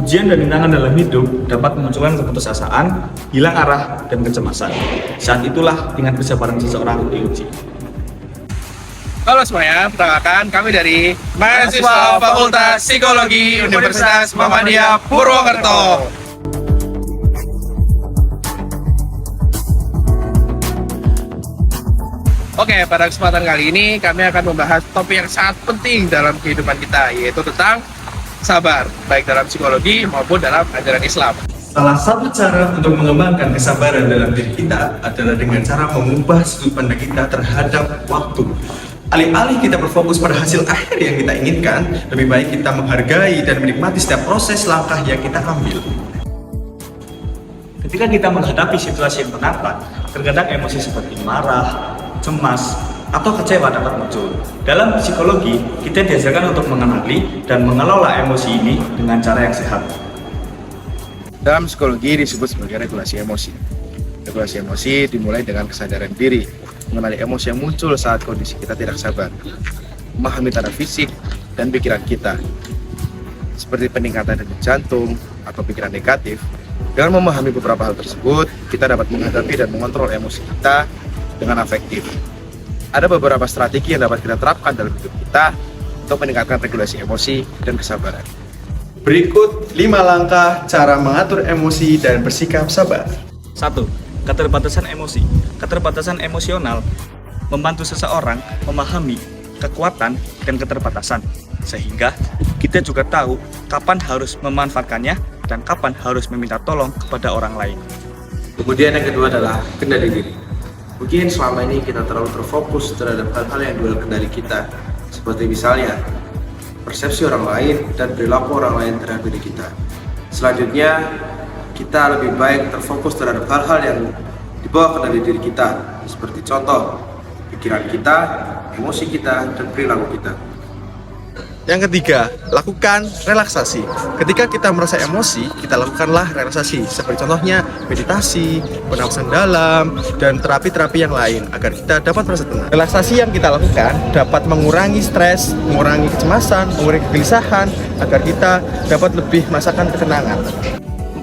Ujian dan rintangan dalam hidup dapat memunculkan keputusasaan, hilang arah, dan kecemasan. Saat itulah tingkat kesabaran seseorang diuji. Halo semuanya, perkenalkan kami dari mahasiswa Fakultas Psikologi Universitas Muhammadiyah Purwokerto. Oke, pada kesempatan kali ini kami akan membahas topik yang sangat penting dalam kehidupan kita, yaitu tentang sabar, baik dalam psikologi maupun dalam ajaran Islam. Salah satu cara untuk mengembangkan kesabaran dalam diri kita adalah dengan cara mengubah sudut pandang kita terhadap waktu. Alih-alih kita berfokus pada hasil akhir yang kita inginkan, lebih baik kita menghargai dan menikmati setiap proses langkah yang kita ambil. Ketika kita menghadapi situasi yang menantang, terkadang emosi seperti marah, cemas, atau kecewa dapat muncul. Dalam psikologi, kita diajarkan untuk mengenali dan mengelola emosi ini dengan cara yang sehat. Dalam psikologi disebut sebagai regulasi emosi. Regulasi emosi dimulai dengan kesadaran diri, mengenali emosi yang muncul saat kondisi kita tidak sabar, memahami tanda fisik dan pikiran kita, seperti peningkatan denyut jantung atau pikiran negatif. Dengan memahami beberapa hal tersebut, kita dapat menghadapi dan mengontrol emosi kita dengan efektif. Ada beberapa strategi yang dapat kita terapkan dalam hidup kita untuk meningkatkan regulasi emosi dan kesabaran. Berikut 5 langkah cara mengatur emosi dan bersikap sabar. 1. Keterbatasan emosi. Keterbatasan emosional membantu seseorang memahami kekuatan dan keterbatasan, sehingga kita juga tahu kapan harus memanfaatkannya dan kapan harus meminta tolong kepada orang lain. Kemudian yang kedua adalah kendali diri. Mungkin selama ini kita terlalu terfokus terhadap hal-hal yang di luar kendali kita, seperti misalnya persepsi orang lain dan perilaku orang lain terhadap diri kita. Selanjutnya, kita lebih baik terfokus terhadap hal-hal yang di bawah kendali diri kita, seperti contoh pikiran kita, emosi kita, dan perilaku kita. Yang ketiga, lakukan relaksasi. Ketika kita merasa emosi, kita lakukanlah relaksasi. Seperti contohnya meditasi, pernapasan dalam, dan terapi-terapi yang lain agar kita dapat merasa tenang. Relaksasi yang kita lakukan dapat mengurangi stres, mengurangi kecemasan, mengurangi kegelisahan agar kita dapat lebih merasakan ketenangan. 4.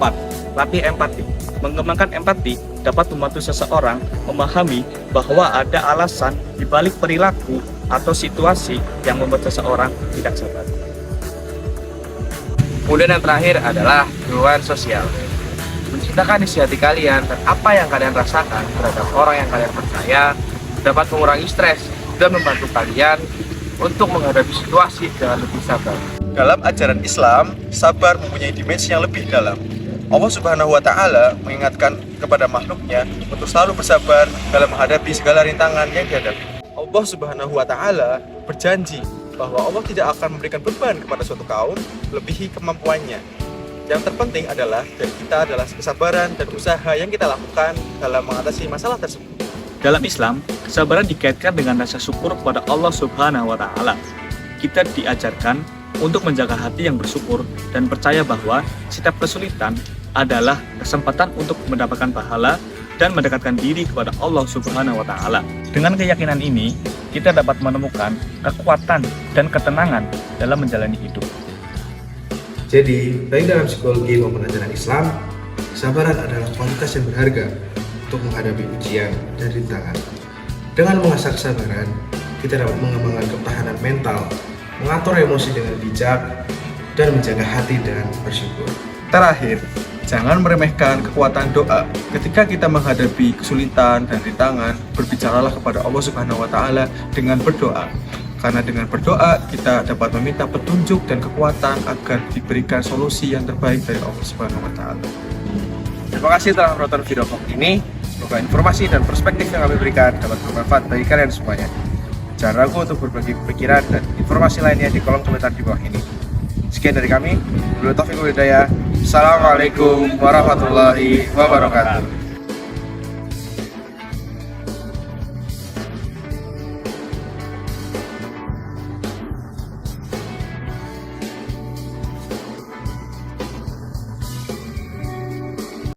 Latih empati. Mengembangkan empati dapat membantu seseorang memahami bahwa ada alasan di balik perilaku atau situasi yang membuat seseorang tidak sabar. Kemudian yang terakhir adalah hubungan sosial. Menceritakan isi hati kalian dan apa yang kalian rasakan terhadap orang yang kalian percaya dapat mengurangi stres dan membantu kalian untuk menghadapi situasi dengan lebih sabar. Dalam ajaran Islam, sabar mempunyai dimensi yang lebih dalam. Allah Subhanahu wa Ta'ala mengingatkan kepada makhluknya untuk selalu bersabar dalam menghadapi segala rintangan yang dihadapi. Allah Subhanahu wa Ta'ala berjanji bahwa Allah tidak akan memberikan beban kepada suatu kaum melebihi kemampuannya. Yang terpenting adalah dari kita adalah kesabaran dan usaha yang kita lakukan dalam mengatasi masalah tersebut. Dalam Islam, kesabaran dikaitkan dengan rasa syukur kepada Allah Subhanahu wa Ta'ala. Kita diajarkan untuk menjaga hati yang bersyukur dan percaya bahwa setiap kesulitan adalah kesempatan untuk mendapatkan pahala dan mendekatkan diri kepada Allah Subhanahu wa Ta'ala. Dengan keyakinan ini, kita dapat menemukan kekuatan dan ketenangan dalam menjalani hidup. Jadi, baik dalam psikologi maupun ajaran Islam, kesabaran adalah kualitas yang berharga untuk menghadapi ujian dan rintangan. Dengan mengasah kesabaran, kita dapat mengembangkan ketahanan mental, mengatur emosi dengan bijak, dan menjaga hati dengan bersyukur. Terakhir, jangan meremehkan kekuatan doa. Ketika kita menghadapi kesulitan dan rintangan, berbicaralah kepada Allah Subhanahu wa Ta'ala dengan berdoa. Karena dengan berdoa, kita dapat meminta petunjuk dan kekuatan agar diberikan solusi yang terbaik dari Allah Subhanahu wa Ta'ala. Terima kasih telah menonton video vlog ini. Semoga informasi dan perspektif yang kami berikan dapat bermanfaat bagi kalian semuanya. Jangan ragu untuk berbagi pikiran dan informasi lainnya di kolom komentar di bawah ini. Sekian dari kami. Wabillahi taufiq wal hidayah. Assalamualaikum warahmatullahi wabarakatuh.